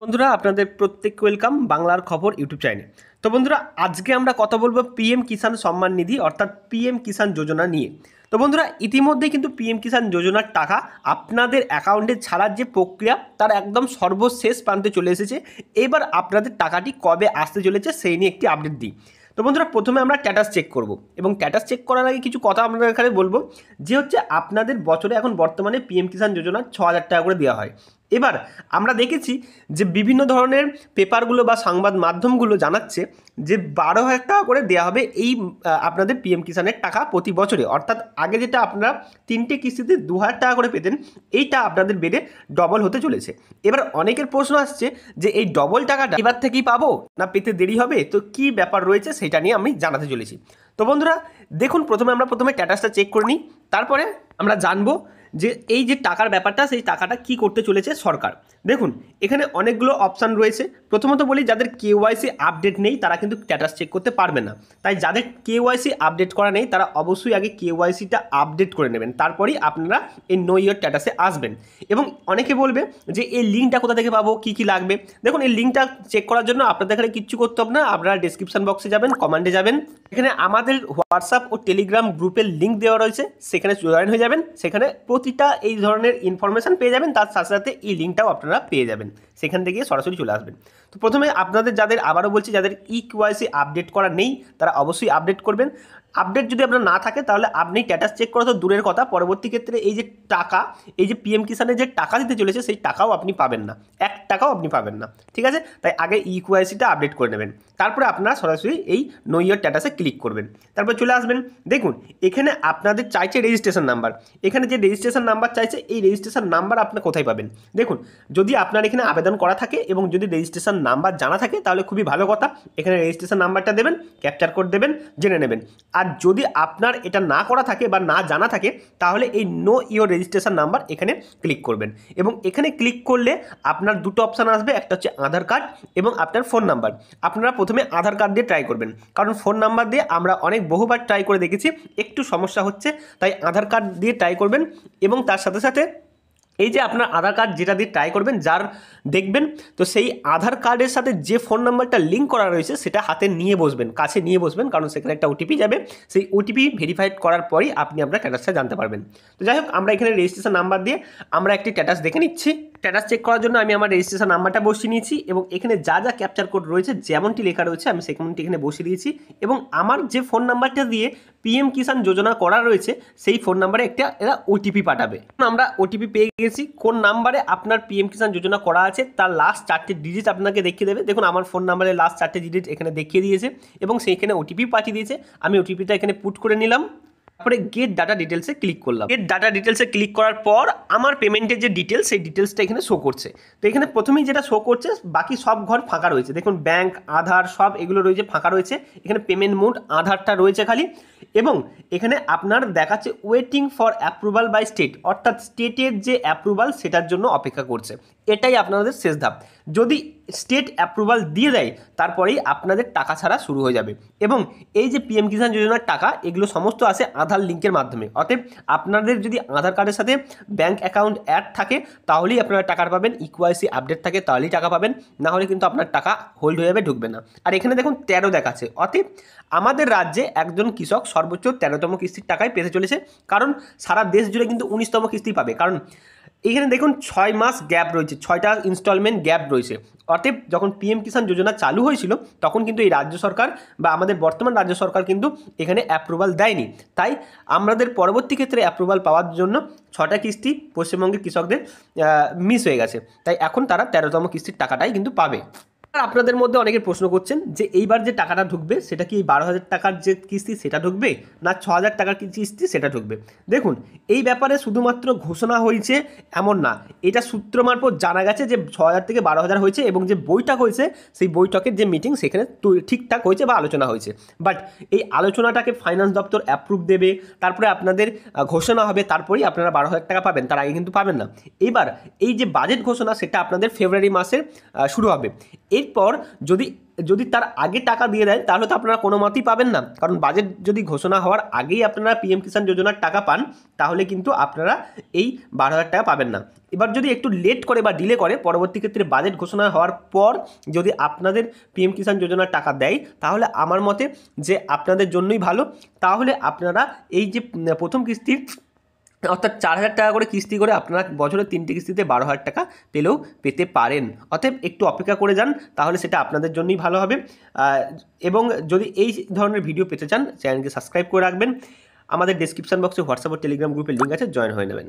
বন্ধুরা আপনাদের প্রত্যেককে ওয়েলকাম বাংলার খবর ইউটিউব চ্যানেলে। তো বন্ধুরা আজকে আমরা কথা বলবো পিএম কিষাণ সম্মান নিধি অর্থাৎ পিএম কিষাণ যোজনা নিয়ে। তো বন্ধুরা ইতিমধ্যে কিন্তু পিএম কিষাণ যোজনার টাকা আপনাদের অ্যাকাউন্টে ছাড়ার যে প্রক্রিয়া তার একদম সর্বশেষ প্রান্তে চলে এসেছে। এবার আপনাদের টাকাটি কবে আসতে চলেছে সেই নিয়ে একটি আপডেট দিই। তো বন্ধুরা প্রথমে আমরা স্ট্যাটাস চেক করব এবং স্ট্যাটাস চেক করার আগে কিছু কথা আমরা এখানে বলবো যে হচ্ছে আপনাদের বছরে এখন বর্তমানে পিএম কিষাণ যোজনা ৬,০০০ টাকা করে দেওয়া হয়। এবার আমরা দেখেছি যে বিভিন্ন ধরনের পেপারগুলো বা সংবাদ মাধ্যমগুলো জানাচ্ছে যে ১২,০০০ টাকা করে দেওয়া হবে এই আপনাদের পিএম কিষাণের টাকা প্রতি বছরে, অর্থাৎ আগে যেটা আপনারা ৩টে কিস্তিতে ২,০০০ টাকা করে পেতেন এইটা আপনাদের বেড়ে ডবল হতে চলেছে। এবার অনেকের প্রশ্ন আসছে যে এই ডবল টাকাটা এবার থেকেই পাবো না পেতে দেরি হবে, তো কি ব্যাপার রয়েছে সেটা নিয়ে আমি জানাতে চলেছি। তো বন্ধুরা দেখুন আমরা প্রথমে স্ট্যাটাসটা চেক করে নিই, তারপরে আমরা জানবো যে এই যে টাকার ব্যাপারটা সেই টাকাটা কি করতে চলেছে সরকার। দেখুন এখানে অনেকগুলো অপশান রয়েছে। প্রথমত বলি যাদের কেওয়াইসি আপডেট নেই তারা কিন্তু স্ট্যাটাস চেক করতে পারবে না, তাই যাদের কেওয়াইসি আপডেট করা নেই তারা অবশ্যই আগে কেওয়াইসিটা আপডেট করে নেবেন, তারপরেই আপনারা এই নো ইয়োর স্ট্যাটাসে আসবেন। এবং অনেকে বলবে যে এই লিঙ্কটা কোথা থেকে পাবো, কী কী লাগবে। দেখুন এই লিঙ্কটা চেক করার জন্য আপনাদের এখানে কিচ্ছু করতে হবে না, আপনারা ডিসক্রিপশন বক্সে যাবেন, কমেন্টে যাবেন, এখানে আমাদের হোয়াটসঅ্যাপ ও টেলিগ্রাম গ্রুপের লিঙ্ক দেওয়া রয়েছে, সেখানে জয়েন হয়ে যাবেন, সেখানে প্রতিটা এই ধরনের ইনফরমেশান পেয়ে যাবেন, তার সাথে সাথে এই লিঙ্কটাও আপনারা পেয়ে যাবেন, সেখান থেকে সরাসরি চলে আসবেন। তো প্রথমে আপনাদের যাদের আবারও বলছি যাদের ইকেওয়াইসি আপডেট করা নেই তারা অবশ্যই আপডেট করবেন। আপডেট যদি আপনার না থাকে তাহলে আপনি স্ট্যাটাস চেক করা তো দূরের কথা, পরবর্তী ক্ষেত্রে এই যে টাকা, এই যে পিএম কিষাণের যে টাকা দিতে চলেছে সেই টাকাও আপনি পাবেন না, ১ টাকাও আপনি পাবেন না, ঠিক আছে। তাই আগে ইকেওয়াইসিটা আপডেট করে নেবেন, তারপরে আপনারা সরাসরি এই নো ইয়োর স্ট্যাটাসে ক্লিক করবেন, তারপর চলে আসবেন। দেখুন এখানে আপনাদের চাইছে রেজিস্ট্রেশন নাম্বার, এখানে যে রেজিস্ট্রেশন নাম্বার চাইছে এই রেজিস্ট্রেশন নাম্বার আপনি কোথায় পাবেন। দেখুন যদি আপনার এখানে আবেদন করা থাকে এবং যদি রেজিস্ট্রেশন নাম্বার জানা থাকে তাহলে খুবই ভালো কথা, এখানে রেজিস্ট্রেশন নাম্বারটা দেবেন, ক্যাপচার কোড দেবেন, জেনে নেবেন। আর যদি আপনার এটা না করা থাকে বা না জানা থাকে তাহলে এই নো ইয়োর রেজিস্ট্রেশন নাম্বার এখানে ক্লিক করবেন এবং এখানে ক্লিক করলে আপনার দুটো অপশান আসবে, একটা হচ্ছে আধার কার্ড এবং আপনার ফোন নাম্বার। আপনারা প্রথমে আধার কার্ড দিয়ে ট্রাই করবেন, কারণ ফোন নাম্বার দিয়ে আমরা অনেক বহুবার ট্রাই করে দেখেছি একটু সমস্যা হচ্ছে, তাই আধার কার্ড দিয়ে ট্রাই করবেন। এবং তার সাথে সাথে এই যে আপনার আধার কার্ড যেটা দিয়ে ট্রাই করবেন যার দেখবেন, তো সেই আধার কার্ডের সাথে যে ফোন নাম্বারটা লিঙ্ক করা রয়েছে সেটা হাতে নিয়ে বসবেন, কাছে নিয়ে বসবেন, কারণ সেখানে একটা ওটিপি যাবে, সেই ওটিপি ভেরিফাইড করার পরই আপনি আপনার স্ট্যাটাসটা জানতে পারবেন। তো যাই হোক আমরা এখানে রেজিস্ট্রেশন নাম্বার দিয়ে আমরা একটি স্ট্যাটাস দেখে নিচ্ছি। স্ট্যাটাস চেক করার জন্য আমি আমার রেজিস্ট্রেশন নাম্বারটা বসিয়ে নিয়েছি এবং এখানে যা যা ক্যাপচার কোড রয়েছে যেমনটি লেখা রয়েছে আমি সেমনটি এখানে বসিয়ে দিয়েছি এবং আমার যে ফোন নাম্বারটা দিয়ে পিএম কিষাণ যোজনা করা রয়েছে সেই ফোন নাম্বারে একটা এরা ওটিপি পাঠাবে। আমরা ওটিপি পেয়ে গেছি, কোন নাম্বারে আপনার পিএম কিষাণ যোজনা করা আছে তার লাস্ট 4টে ডিজিট আপনাকে দেখিয়ে দেবে। দেখুন আমার ফোন নাম্বারে লাস্ট 4টে ডিজিট এখানে দেখিয়ে দিয়েছে এবং সেইখানে ওটিপি পাঠিয়ে দিয়েছে, আমি ওটিপিটা এখানে পুট করে নিলাম, তারপরে গেট ডাটা ডিটেলসে ক্লিক করলাম। গেট ডাটা ডিটেলসে ক্লিক করার পর আমার পেমেন্টের যে ডিটেলস সেই ডিটেলসটা এখানে শো করছে। তো এখানে প্রথমেই যেটা শো করছে বাকি সব ঘর ফাঁকা রয়েছে, দেখুন ব্যাংক আধার সব এগুলো রয়েছে ফাঁকা রয়েছে, এখানে পেমেন্ট মোড আধারটা রয়েছে খালি এবং এখানে আপনার দেখাচ্ছে waiting for approval by state, অর্থাৎ স্টেটের যে অ্যাপ্রুভাল সেটার জন্য অপেক্ষা করছে, এটাই আপনাদের শেষ ধাপ। যদি স্টেট অ্যাপ্রুভাল দিয়ে দেয় তারপরেই আপনাদের টাকা ছাড়া শুরু হয়ে যাবে। এবং এই যে পিএম কিষাণ যোজনার টাকা এগুলো সমস্ত আসে আধার লিঙ্কের মাধ্যমে, অতএব আপনাদের যদি আধার কার্ডের সাথে ব্যাঙ্ক অ্যাকাউন্ট অ্যাড থাকে তাহলেই আপনারা টাকা পাবেন, ইকেওয়াইসি আপডেট থাকে তাহলেই টাকা পাবেন, না হলে কিন্তু আপনার টাকা হোল্ড হয়ে যাবে, ঢুকবে না। আর এখানে দেখুন 13 দেখাচ্ছে, অতএব আমাদের রাজ্যে একজন কৃষক সর্বোচ্চ 13তম কিস্তির টাকায় পেতে চলেছে, কারণ সারা দেশ জুড়ে কিন্তু 19তম কিস্তি পাবে, কারণ এখানে দেখুন 6 মাস গ্যাপ রয়েছে, 6টা ইনস্টলমেন্ট গ্যাপ রয়েছে। অতএব যখন পিএম কিষাণ যোজনা চালু হয়েছিল তখন কিন্তু এই রাজ্য সরকার বা আমাদের বর্তমান রাজ্য সরকার কিন্তু এখানে অ্যাপ্রুভাল দেয়নি, তাই আমাদের পরবর্তী ক্ষেত্রে অ্যাপ্রুভাল পাওয়ার জন্য 6টা কিস্তি পশ্চিমবঙ্গের কৃষকদের মিস হয়ে গেছে, তাই এখন তারা 13তম কিস্তির টাকাটাই কিন্তু পাবে। আর আপনাদের মধ্যে অনেকে প্রশ্ন করছেন যে এইবার যে টাকাটা ঢুকবে সেটা কি 12,000 টাকার যে কিস্তি সেটা ঢুকবে না 6,000 টাকার কিস্তি সেটা ঢুকবে। দেখুন এই ব্যাপারে শুধুমাত্র ঘোষণা হয়েছে এমন না, এটা সূত্র মারফত জানা গেছে যে 6,000 থেকে 12,000 হয়েছে এবং যে বৈঠক হয়েছে সেই বৈঠকের যে মিটিং সেখানে ঠিকঠাক হয়েছে বা আলোচনা হয়েছে, বাট এই আলোচনাটাকে ফাইন্যান্স দপ্তর অ্যাপ্রুভ দেবে, তারপরে আপনাদের ঘোষণা হবে, তারপরেই আপনারা 12,000 টাকা পাবেন, তার আগে কিন্তু পাবেন না। এবার এই যে বাজেট ঘোষণা সেটা আপনাদের ফেব্রুয়ারি মাসে শুরু হবে, এরপর যদি যদি তার আগে টাকা দিয়ে দেয় তাহলে তো আপনারা কোনো মতেই পাবেন না, কারণ বাজেট যদি ঘোষণা হওয়ার আগেই আপনারা পিএম কিষাণ যোজনার টাকা পান তাহলে কিন্তু আপনারা এই 12,000 টাকা পাবেন না। এবার যদি একটু লেট করে বা ডিলে করে, পরবর্তী ক্ষেত্রে বাজেট ঘোষণা হওয়ার পর যদি আপনাদের পিএম কিষাণ যোজনার টাকা দেয় তাহলে আমার মতে যে আপনাদের জন্যই ভালো। তাহলে আপনারা এই যে প্রথম কিস্তির অর্থাৎ 4,000 টাকা করে কিস্তি করে আপনারা বছরের 3টে কিস্তিতে 12,000 টাকা পেতে পারেন। অতএব একটু অপেক্ষা করে যান, তাহলে সেটা আপনাদের জন্যই ভালো হবে। এবং যদি এই ধরনের ভিডিও পেতে চান চ্যানেলকে সাবস্ক্রাইব করে রাখবেন। আমাদের ডেসক্রিপশন বক্সে হোয়াটসঅ্যাপ ও টেলিগ্রাম গ্রুপের লিঙ্ক আছে, জয়েন হয়ে নেবেন।